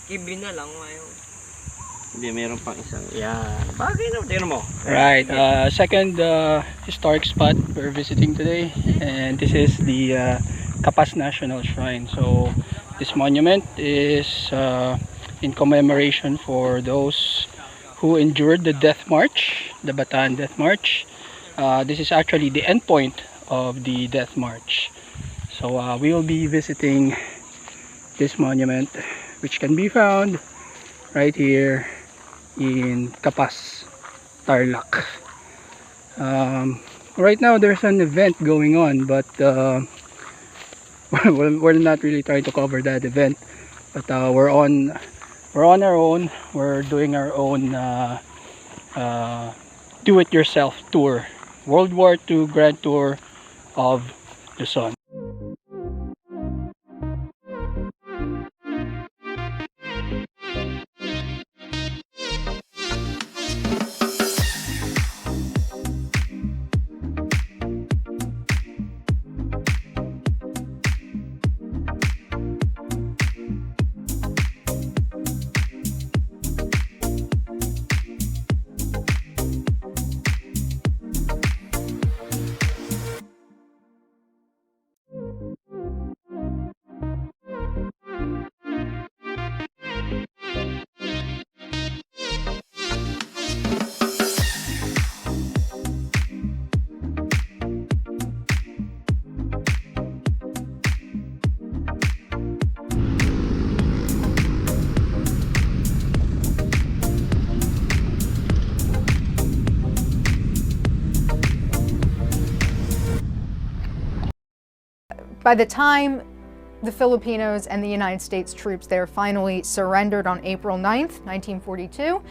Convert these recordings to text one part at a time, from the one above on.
Kibi na lang ngayon. Hindi, meron pang isang. Yan. Bagay na, tingnan mo. Right, second historic spot we're visiting today, and this is the Kapas National Shrine. So this monument is in commemoration for those who endured the Death March, the Bataan Death March. This is actually the end point of the Death March. So we will be visiting this monument, which can be found right here in Kapas, Tarlac. Right now there's an event going on, but we're not really trying to cover that event. But we're on our own. We're doing our own do-it-yourself tour, World War II Grand Tour of Luzon. By the time the Filipinos and the United States troops there finally surrendered on April 9th, 1942,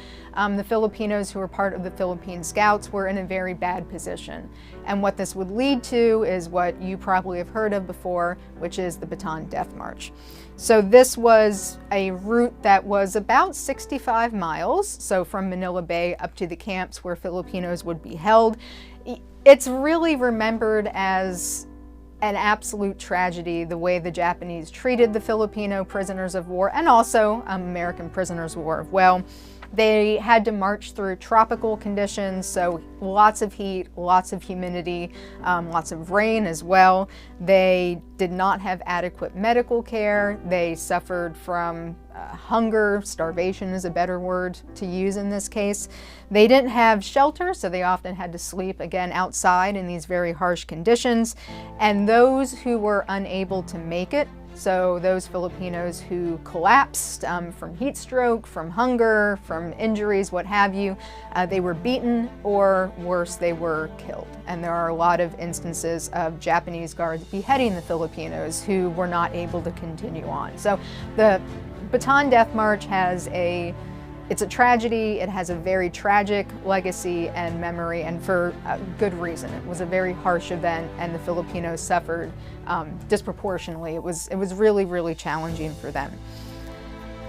the Filipinos who were part of the Philippine Scouts were in a very bad position. And what this would lead to is what you probably have heard of before, which is the Bataan Death March. So this was a route that was about 65 miles, so from Manila Bay up to the camps where Filipinos would be held. It's really remembered as an absolute tragedy, the way the Japanese treated the Filipino prisoners of war, and also American prisoners of war as well. They had to march through tropical conditions, so lots of heat, lots of humidity, lots of rain as well. They did not have adequate medical care. They suffered from hunger, starvation is a better word to use in this case. They didn't have shelter, so they often had to sleep again outside in these very harsh conditions. And those who were unable to make it, so those Filipinos who collapsed from heat stroke, from hunger, from injuries, what have you, they were beaten, or worse, they were killed. And there are a lot of instances of Japanese guards beheading the Filipinos who were not able to continue on. So the Bataan Death March it's a tragedy. It has a very tragic legacy and memory, and for good reason. It was a very harsh event, and the Filipinos suffered disproportionately. It was really, really challenging for them.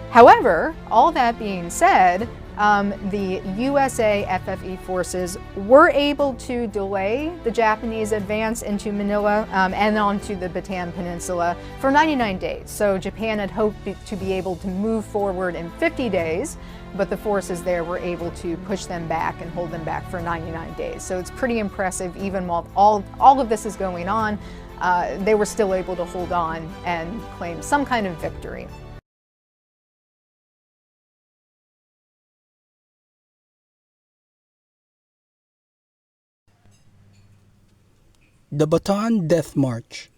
However, all that being said, the USAFFE forces were able to delay the Japanese advance into Manila and onto the Bataan Peninsula for 99 days. So Japan had hoped to be able to move forward in 50 days, but the forces there were able to push them back and hold them back for 99 days. So it's pretty impressive. Even while all of this is going on, they were still able to hold on and claim some kind of victory. The Bataan Death March.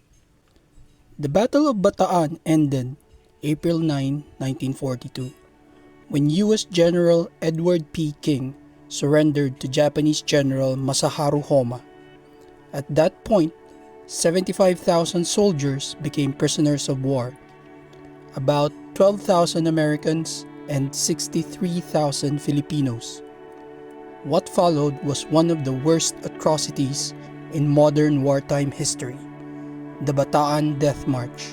The Battle of Bataan ended April 9, 1942, when U.S. General Edward P. King surrendered to Japanese General Masaharu Homma. At that point, 75,000 soldiers became prisoners of war, about 12,000 Americans and 63,000 Filipinos. What followed was one of the worst atrocities in modern wartime history, the Bataan Death March.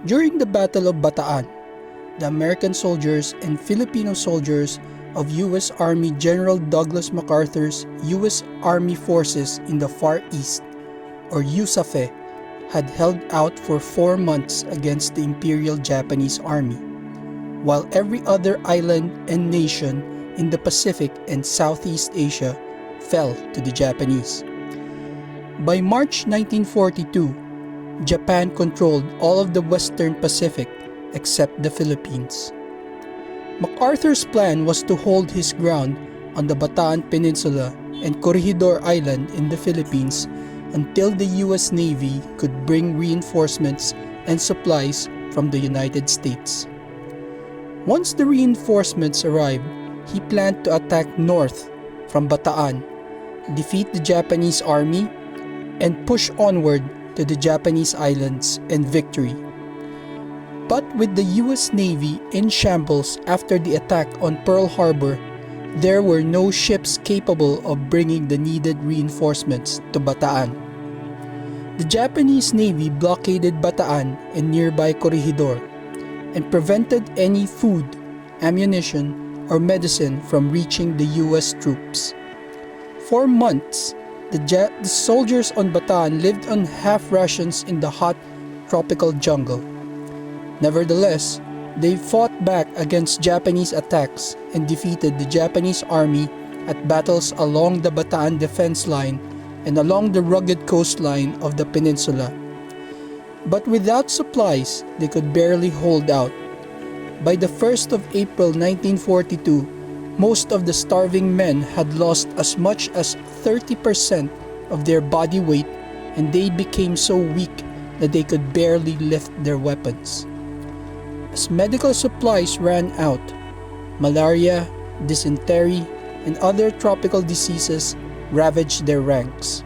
During the Battle of Bataan, the American soldiers and Filipino soldiers of U.S. Army General Douglas MacArthur's U.S. Army Forces in the Far East, or USAFFE, had held out for 4 months against the Imperial Japanese Army. while every other island and nation in the Pacific and Southeast Asia fell to the Japanese. By March 1942, Japan controlled all of the Western Pacific except the Philippines. MacArthur's plan was to hold his ground on the Bataan Peninsula and Corregidor Island in the Philippines until the U.S. Navy could bring reinforcements and supplies from the United States. Once the reinforcements arrived, he planned to attack north from Bataan, defeat the Japanese army, and push onward to the Japanese islands and victory. But with the U.S. Navy in shambles after the attack on Pearl Harbor, there were no ships capable of bringing the needed reinforcements to Bataan. The Japanese Navy blockaded Bataan and nearby Corregidor and prevented any food, ammunition, or medicine from reaching the U.S. troops. For months, the soldiers on Bataan lived on half rations in the hot tropical jungle. Nevertheless, they fought back against Japanese attacks and defeated the Japanese army at battles along the Bataan defense line and along the rugged coastline of the peninsula. But without supplies, they could barely hold out. By the 1st of April 1942, most of the starving men had lost as much as 30% of their body weight, and they became so weak that they could barely lift their weapons. As medical supplies ran out, malaria, dysentery, and other tropical diseases ravaged their ranks.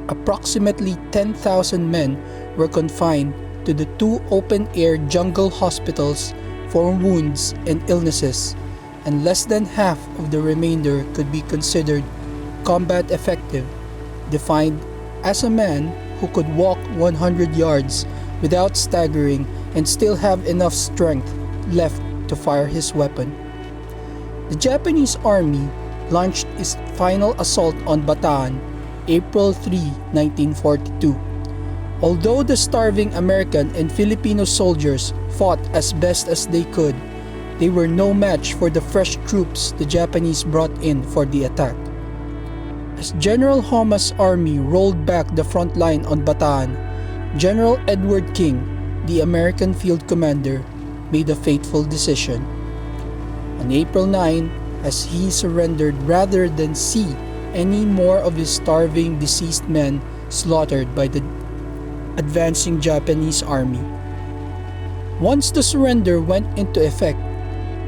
Approximately 10,000 men were confined to the 2 open-air jungle hospitals for wounds and illnesses, and less than half of the remainder could be considered combat effective, defined as a man who could walk 100 yards without staggering and still have enough strength left to fire his weapon. The Japanese army launched its final assault on Bataan April 3, 1942. Although the starving American and Filipino soldiers fought as best as they could, they were no match for the fresh troops the Japanese brought in for the attack. As General Homa's army rolled back the front line on Bataan, General Edward King, the American field commander, made a fateful decision. On April 9, as he surrendered rather than see any more of his starving, deceased men slaughtered by the advancing Japanese army. Once the surrender went into effect,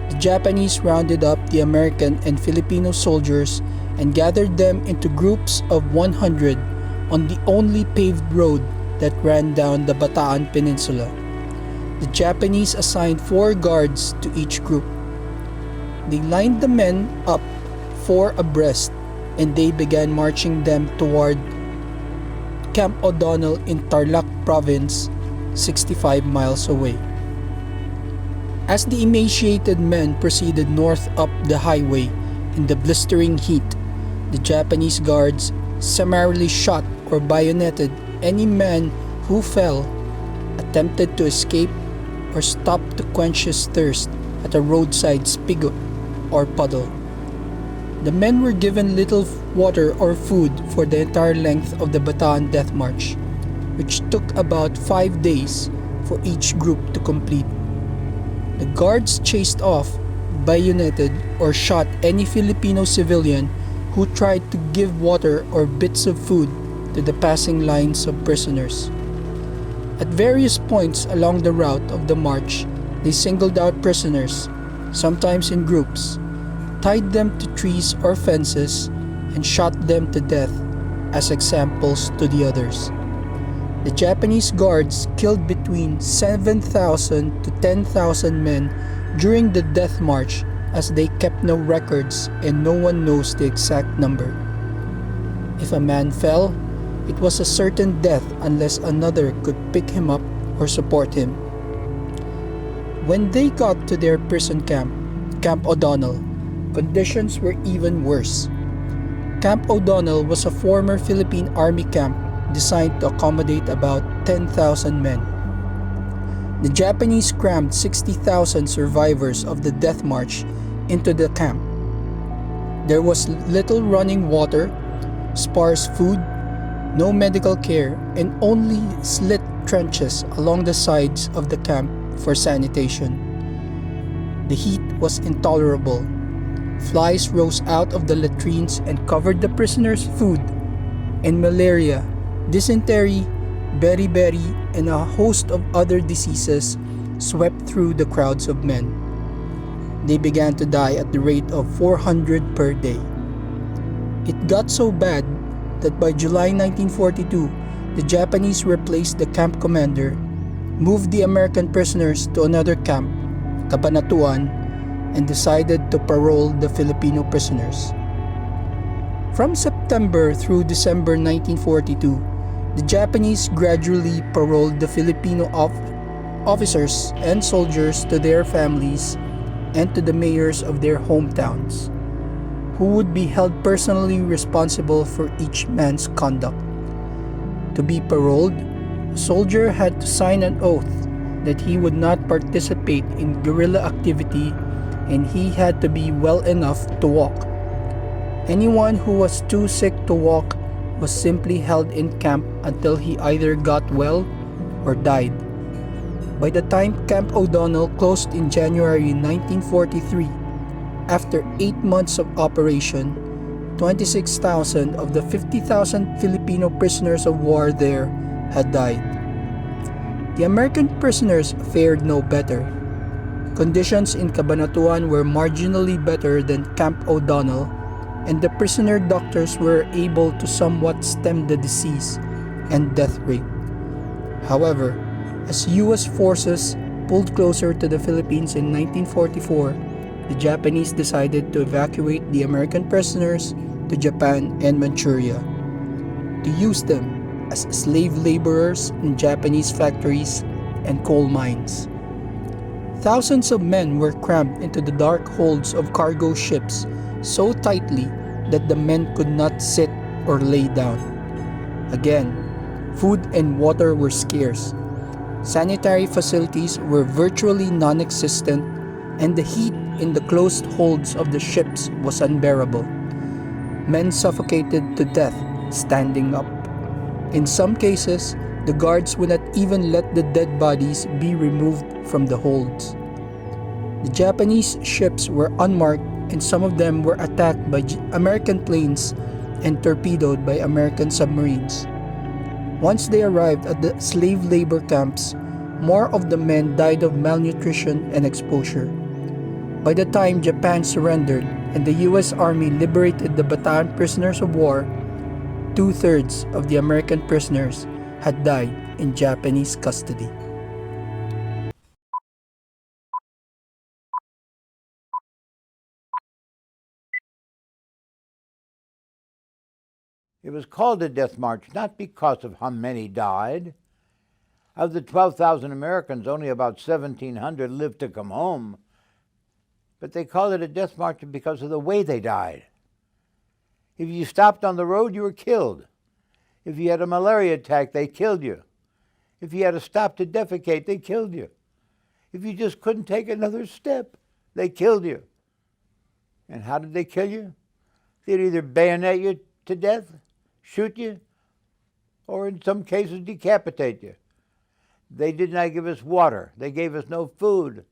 the Japanese rounded up the American and Filipino soldiers and gathered them into groups of 100 on the only paved road that ran down the Bataan Peninsula. The Japanese assigned 4 guards to each group. They lined the men up 4 abreast, and they began marching them toward Camp O'Donnell in Tarlac Province, 65 miles away. As the emaciated men proceeded north up the highway in the blistering heat, the Japanese guards summarily shot or bayoneted any man who fell, attempted to escape, or stopped to quench his thirst at a roadside spigot or puddle. The men were given little water or food for the entire length of the Bataan Death March, which took about 5 days for each group to complete. The guards chased off, bayoneted, or shot any Filipino civilian who tried to give water or bits of food to the passing lines of prisoners. At various points along the route of the march, they singled out prisoners, sometimes in groups, tied them to trees or fences, and shot them to death as examples to the others. The Japanese guards killed between 7,000 to 10,000 men during the death march, as they kept no records and no one knows the exact number. If a man fell, it was a certain death unless another could pick him up or support him. When they got to their prison camp, Camp O'Donnell, conditions were even worse. Camp O'Donnell was a former Philippine Army camp designed to accommodate about 10,000 men. The Japanese crammed 60,000 survivors of the Death March into the camp. There was little running water, sparse food, no medical care, and only slit trenches along the sides of the camp for sanitation. The heat was intolerable. Flies rose out of the latrines and covered the prisoners' food, and malaria, dysentery, beriberi, and a host of other diseases swept through the crowds of men. They began to die at the rate of 400 per day. It got so bad that by July 1942, the Japanese replaced the camp commander, moved the American prisoners to another camp, Cabanatuan, and decided to parole the Filipino prisoners. From September through December 1942, the Japanese gradually paroled the Filipino officers and soldiers to their families and to the mayors of their hometowns, who would be held personally responsible for each man's conduct. To be paroled, a soldier had to sign an oath that he would not participate in guerrilla activity, and he had to be well enough to walk. Anyone who was too sick to walk was simply held in camp until he either got well or died. By the time Camp O'Donnell closed in January 1943, after 8 months of operation, 26,000 of the 50,000 Filipino prisoners of war there had died. The American prisoners fared no better. Conditions in Cabanatuan were marginally better than Camp O'Donnell, and the prisoner doctors were able to somewhat stem the disease and death rate. However, as U.S. forces pulled closer to the Philippines in 1944, the Japanese decided to evacuate the American prisoners to Japan and Manchuria, to use them as slave laborers in Japanese factories and coal mines. Thousands of men were crammed into the dark holds of cargo ships so tightly that the men could not sit or lay down. Again, food and water were scarce. Sanitary facilities were virtually non-existent, and the heat in the closed holds of the ships was unbearable. Men suffocated to death standing up. In some cases, the guards would not even let the dead bodies be removed from the holds. The Japanese ships were unmarked, and some of them were attacked by American planes and torpedoed by American submarines. Once they arrived at the slave labor camps, more of the men died of malnutrition and exposure. By the time Japan surrendered and the U.S. Army liberated the Bataan prisoners of war, 2/3 of the American prisoners had died in Japanese custody. It was called a death march not because of how many died. Of the 12,000 Americans, only about 1,700 lived to come home. But they called it a death march because of the way they died. If you stopped on the road, you were killed. If you had a malaria attack, they killed you. If you had to stop to defecate, they killed you. If you just couldn't take another step, they killed you. And how did they kill you? They'd either bayonet you to death, shoot you, or in some cases decapitate you. They did not give us water. They gave us no food.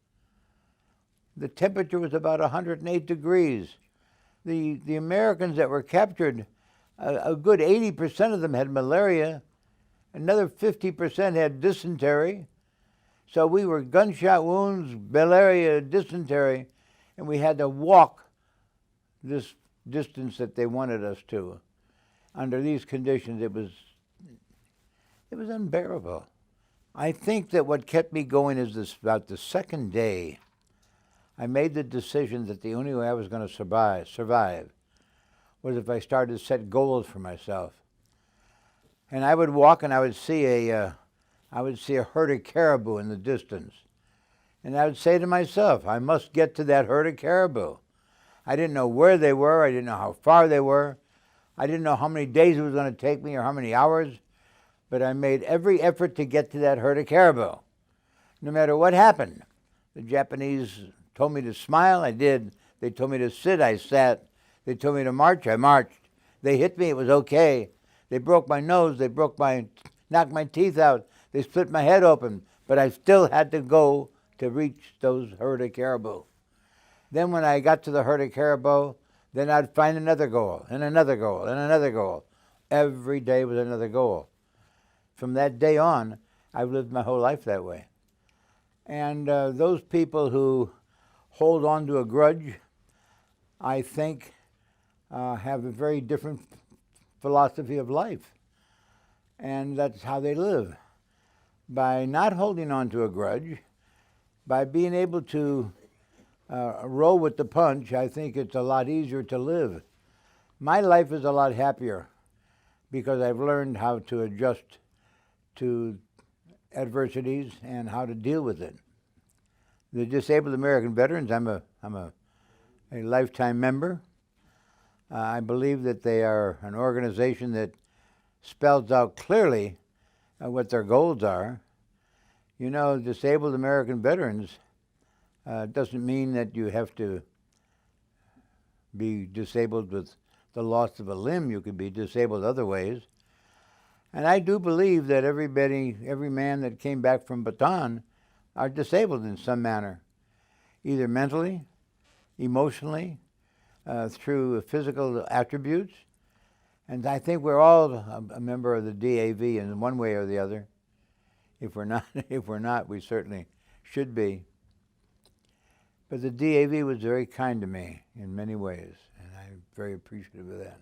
The temperature was about 108 degrees. The Americans that were captured, a good 80% of them had malaria. Another 50% had dysentery. So we were gunshot wounds, malaria, dysentery, and we had to walk this distance that they wanted us to. Under these conditions, it was unbearable. I think that what kept me going is this: about the second day, I made the decision that the only way I was going to survive was if I started to set goals for myself. And I would walk and I would see a herd of caribou in the distance. And I would say to myself, I must get to that herd of caribou. I didn't know where they were. I didn't know how far they were. I didn't know how many days it was going to take me or how many hours. But I made every effort to get to that herd of caribou. no matter what happened. The Japanese told me to smile, I did. They told me to sit, I sat. They told me to march, I marched. They hit me, it was okay. They broke my nose, knocked my teeth out, they split my head open, but I still had to go to reach those herd of caribou. Then when I got to the herd of caribou, then I'd find another goal, and another goal, and another goal. Every day was another goal. From that day on, I've lived my whole life that way. And those people who hold on to a grudge, I think, have a very different philosophy of life. And that's how they live. By not holding on to a grudge, by being able to roll with the punch, I think it's a lot easier to live. My life is a lot happier because I've learned how to adjust to adversities and how to deal with it. The Disabled American Veterans, I'm a lifetime member. I believe that they are an organization that spells out clearly what their goals are. You know, Disabled American Veterans doesn't mean that you have to be disabled with the loss of a limb. You could be disabled other ways. And I do believe that every man that came back from Bataan are disabled in some manner, either mentally, emotionally, through physical attributes. And I think we're all a member of the DAV in one way or the other. If we're not, we certainly should be. But the DAV was very kind to me in many ways, and I'm very appreciative of that.